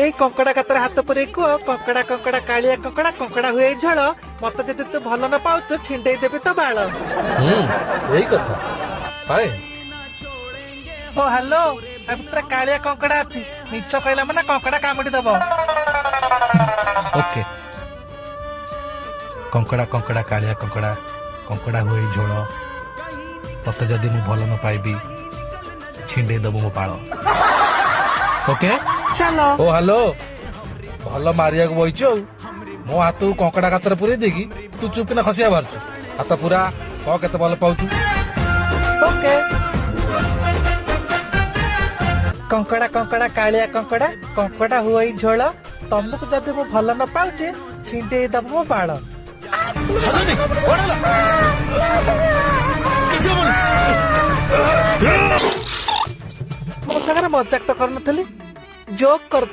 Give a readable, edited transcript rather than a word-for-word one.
এই কଙ୍କଡା ଗାତରେ ହାତ ପୁରେଇ କୁହ କଙ୍କଡା କଙ୍କଡା କାଳିଆ କଙ୍କଡା କଙ୍କଡା ହୁଏ ଝୋଳ ମତେ ଯଦି ତୁ ଭଲ ନ ପାଉଛୁ ଛିଣ୍ଡେଇ ଦେବି ତ ବାଳ। ଏଇ କଥା ପାଏ। ଓ ହ୍ୟାଲୋ ଆ ଭିତରେ କାଳିଆ କଙ୍କଡା ଅଛି ମିଛ କହିଲା ମାନେ କଙ୍କଡା କାମୁଡି ଦବ। ଓକେ। କଙ୍କଡା କଙ୍କଡା କାଳିଆ କଙ୍କଡା କଙ୍କଡା ହୁଏ ଝୋଳ ତତେ ଯଦି ମୁଁ ଭଲ ନ ପାଇବି ଛିଣ୍ଡେଇ ଦବୁ ମୋ ପାଳ। ଓକେ ଚାଲ। ଓ ହ୍ୟାଲୋ ଭଲ ମାରିବାକୁ ବଇଛୁ ଆଉ ମୋ ହାତକୁ କଙ୍କଡା ଗାତରେ ପୁରେଇ ଦେଇକି ତୁ ଚୁପକିନା ଖସିଆ ବାହାରୁଛୁ। ହାତ ପୁରା କହ କେତେ ଭଲ ପାଉଛୁ। ଓକେ। କଙ୍କଡା କଙ୍କଡା କାଳିଆ କଙ୍କଡା କଙ୍କଡା ହୁଏ ଝୋଳ ତମକୁ ଯଦି ମୁଁ ଭଲ ନ ପାଉଛି ଛିଣ୍ଡେଇ ଦବ ମୋ ବାଳ। ମୋ ସାଙ୍ଗରେ ମଜାକ ତ କରୁନଥିଲି ଜୋକ୍ କରୁଥିଲି।